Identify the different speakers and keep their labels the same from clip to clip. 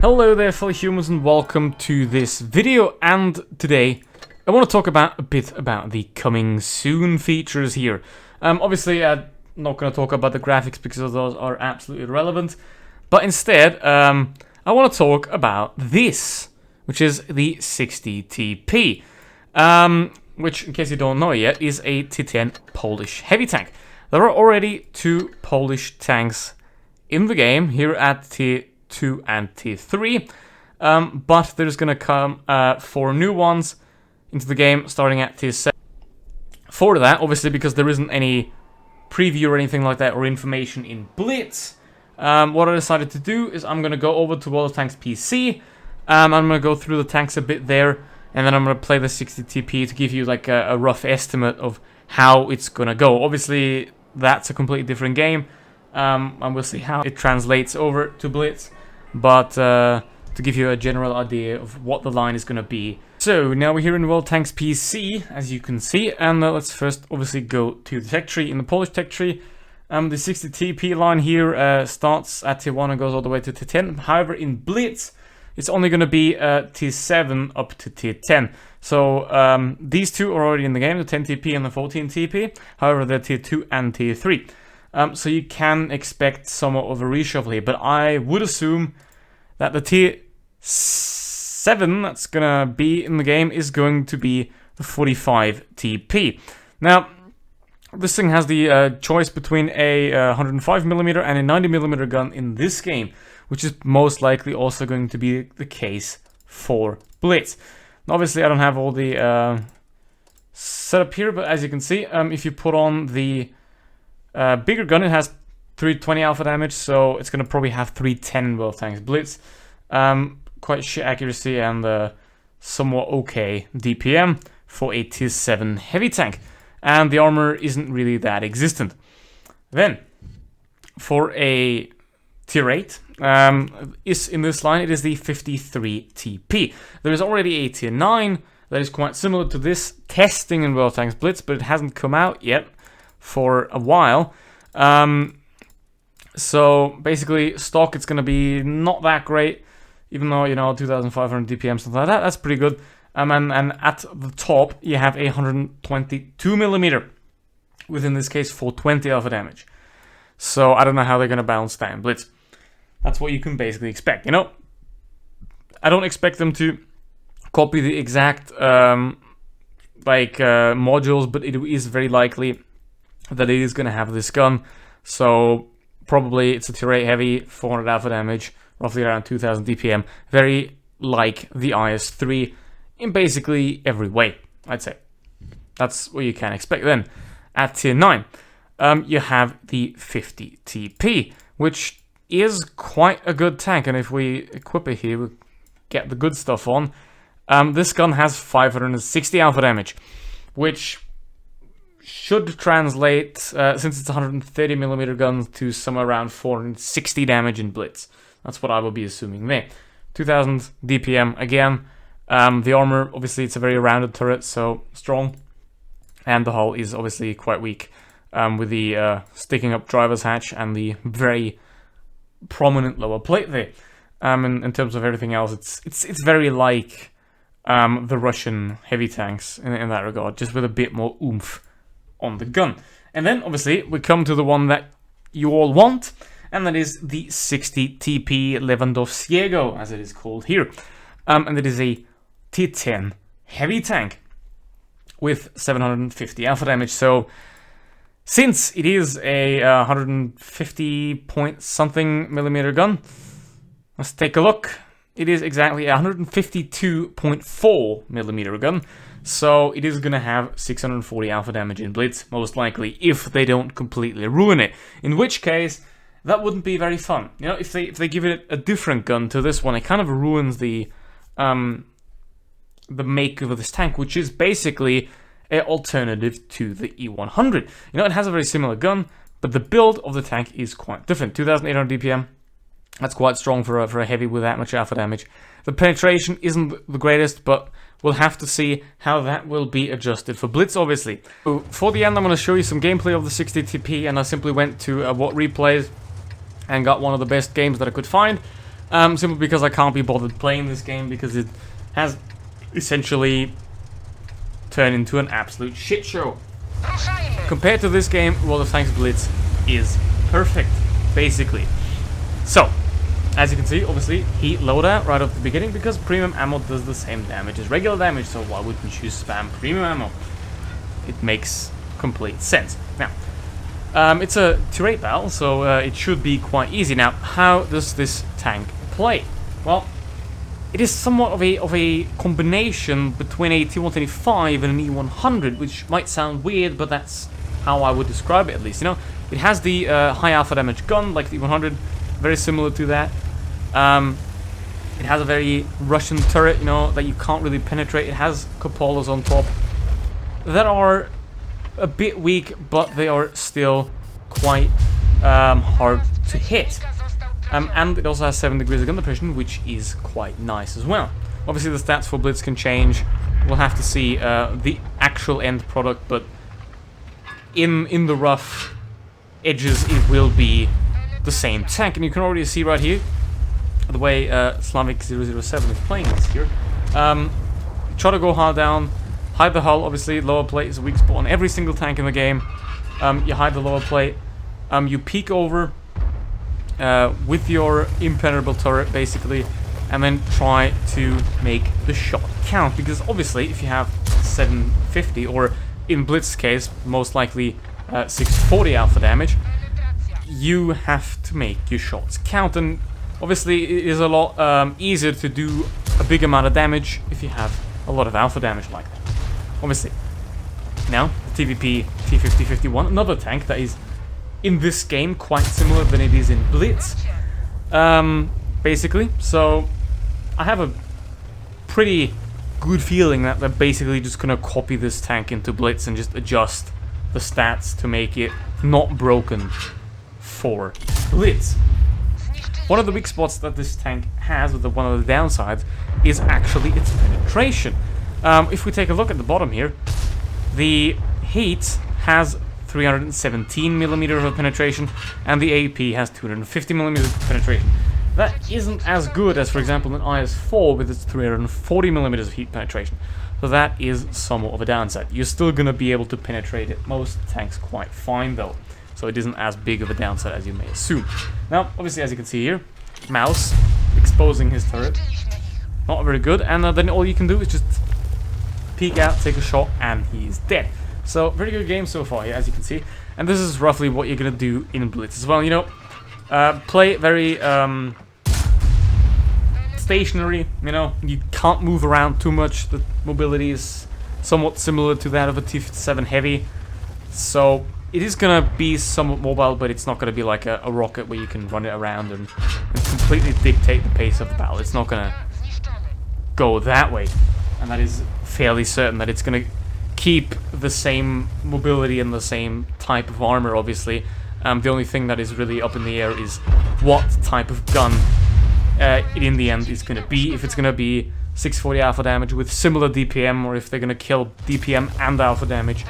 Speaker 1: Hello there fellow humans and welcome to this video, and today I want to talk a bit about the coming soon features here. Obviously I'm not going to talk about the graphics because those are absolutely irrelevant, but instead I want to talk about this, which is the 60TP, which, in case you don't know yet, is a T10 Polish heavy tank. There are already two Polish tanks in the game here at T2 and T3, but there's gonna come 4 new ones into the game starting at T7. For that, obviously, because there isn't any preview or anything like that or information in Blitz, what I decided to do is I'm gonna go over to World of Tanks PC. I'm gonna go through the tanks a bit there, and then I'm gonna play the 60TP to give you like a rough estimate of how it's gonna go. Obviously, that's a completely different game, and we'll see how it translates over to Blitz. But to give you a general idea of what the line is going to be. So now we're here in World Tanks PC, as you can see, and let's first obviously go to the tech tree. In the Polish tech tree, the 60TP line here starts at T1 and goes all the way to T10. However, in Blitz, it's only going to be T7 up to T10. So these two are already in the game, the 10TP and the 14TP. However, they're T2 and T3. So you can expect somewhat of a reshuffle here, but I would assume that the T7 that's gonna be in the game is going to be the 45TP. Now, this thing has the choice between a 105mm and a 90mm gun in this game, which is most likely also going to be the case for Blitz. Now, obviously, I don't have all the setup here, but as you can see, if you put on the bigger gun, it has 320 alpha damage, so it's going to probably have 310 in World Tanks Blitz. Quite shit accuracy and somewhat okay DPM for a T7 heavy tank. And the armor isn't really that existent. Then, for a Tier 8, is in this line, it is the 53TP. There is already a Tier 9 that is quite similar to this, testing in World Tanks Blitz, but it hasn't come out yet for a while. So basically stock, it's gonna be not that great, even though, you know, 2500 DPM, something like that, that's pretty good. And at the top you have a 122mm with, in this case, 420 alpha damage. So I don't know how they're gonna balance that in Blitz. That's what you can basically expect, you know. I don't expect them to copy the exact modules, but it is very likely that it is going to have this gun. So probably it's a Tier 8 heavy, 400 alpha damage, roughly around 2000 DPM, very like the IS-3 in basically every way, I'd say. That's what you can expect. Then at Tier 9 you have the 50TP, which is quite a good tank, and if we equip it here, we get the good stuff on. This gun has 560 alpha damage, which should translate, since it's a 130mm gun, to somewhere around 460 damage in Blitz. That's what I will be assuming there. 2000 DPM again. The armor, obviously, it's a very rounded turret, so strong. And the hull is obviously quite weak, with the sticking up driver's hatch and the very prominent lower plate there. In terms of everything else, it's very like the Russian heavy tanks in that regard, just with a bit more oomph on the gun. And then obviously we come to the one that you all want, and that is the 60TP Lewandowskiego, as it is called here. And it is a T10 heavy tank with 750 alpha damage. So since it is a 150 point something millimeter gun, let's take a look. It is exactly a 152.4mm gun, so it is going to have 640 alpha damage in Blitz, most likely, if they don't completely ruin it. In which case, that wouldn't be very fun. You know, if they give it a different gun to this one, it kind of ruins the make of this tank, which is basically an alternative to the E100. You know, it has a very similar gun, but the build of the tank is quite different. 2800 DPM. That's quite strong for a heavy with that much alpha damage. The penetration isn't the greatest, but we'll have to see how that will be adjusted for Blitz, obviously. So for the end, I'm going to show you some gameplay of the 60TP, and I simply went to WoT Replays and got one of the best games that I could find. simply because I can't be bothered playing this game because it has essentially turned into an absolute shit show. Compared to this game, WoT Blitz is perfect, basically. So, as you can see, obviously, heat loadout right off the beginning because premium ammo does the same damage as regular damage, so why would we choose spam premium ammo? It makes complete sense. Now, it's a tier 8 battle, so it should be quite easy. Now, how does this tank play? Well, it is somewhat of a combination between a T125 and an E100, which might sound weird, but that's how I would describe it, at least. You know, it has the high alpha damage gun, like the E100, very similar to that. It has a very Russian turret, you know, that you can't really penetrate. It has cupolas on top that are a bit weak, but they are still quite hard to hit. And it also has 7 degrees of gun depression, which is quite nice as well. Obviously, the stats for Blitz can change. We'll have to see the actual end product, but in the rough edges, it will be the same tank. And you can already see right here the way Slavic007 is playing this here. Try to go hard down, hide the hull. Obviously, lower plate is a weak spot on every single tank in the game. You hide the lower plate. You peek over with your impenetrable turret, basically, and then try to make the shot count. Because obviously, if you have 750, or in Blitz's case, most likely 640 alpha damage, you have to make your shots count. And obviously, it is a lot easier to do a big amount of damage if you have a lot of alpha damage like that. Obviously. Now, the Tvp T5051, another tank that is in this game quite similar than it is in Blitz, basically. So I have a pretty good feeling that they're basically just gonna copy this tank into Blitz and just adjust the stats to make it not broken for Blitz. One of the weak spots that this tank has, with one of the downsides, is actually its penetration. If we take a look at the bottom here, the heat has 317mm of penetration, and the AP has 250mm of penetration. That isn't as good as, for example, an IS-4 with its 340mm of heat penetration. So that is somewhat of a downside. You're still going to be able to penetrate it, most tanks quite fine though. So it isn't as big of a downside as you may assume. Now, obviously, as you can see here, Mouse exposing his turret. Not very good, and then all you can do is just peek out, take a shot, and he's dead. So, very good game so far, yeah, as you can see. And this is roughly what you're gonna do in Blitz as well. You know, play very stationary, you know, you can't move around too much. The mobility is somewhat similar to that of a T-57 Heavy. So, it is gonna be somewhat mobile, but it's not gonna be like a rocket where you can run it around and completely dictate the pace of the battle. It's not gonna go that way. And that is fairly certain that it's gonna keep the same mobility and the same type of armor, obviously. The only thing that is really up in the air is what type of gun it in the end is going to be. If it's going to be 640 alpha damage with similar DPM, or if they're going to kill DPM and alpha damage,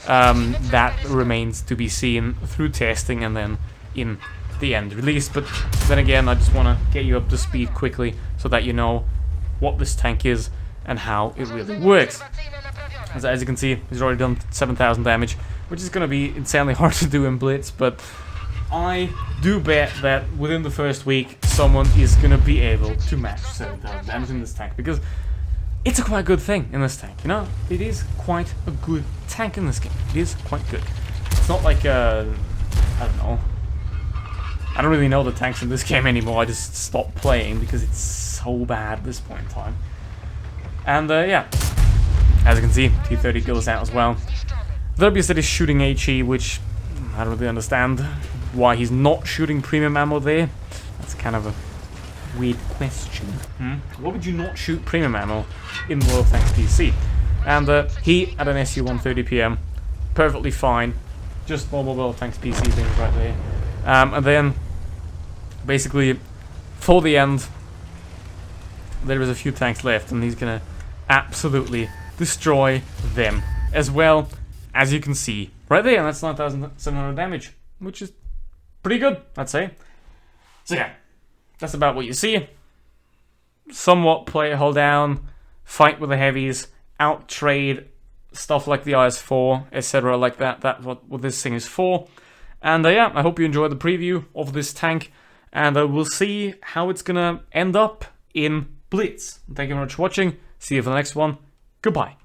Speaker 1: that remains to be seen through testing and then in the end release. But then again, I just want to get you up to speed quickly so that you know what this tank is and how it really works. As you can see, he's already done 7,000 damage, which is going to be insanely hard to do in Blitz, but I do bet that within the first week, someone is going to be able to match 7,000 damage in this tank, because it's a quite good thing in this tank, you know? It is quite a good tank in this game. It is quite good. It's not like, I don't know. I don't really know the tanks in this game anymore. I just stopped playing because it's so bad at this point in time. And, yeah. As you can see, T30 goes out as well. WB said he's shooting HE, which I don't really understand why he's not shooting premium ammo there. That's kind of a weird question. Why would you not shoot premium ammo in the WoT PC? And he at an SU-130 PM, perfectly fine. Just normal WoT PC things right there. And then, basically, for the end, there is a few tanks left, and he's gonna absolutely destroy them as well, as you can see right there. And that's 9,700 damage, which is pretty good, I'd say. So yeah, that's about what you see. Somewhat play it, hold down, fight with the heavies, out-trade stuff like the IS-4, etc. like that. That's what this thing is for. And yeah, I hope you enjoyed the preview of this tank, and we'll see how it's gonna end up in Blitz. Thank you very much for watching. See you for the next one. Goodbye.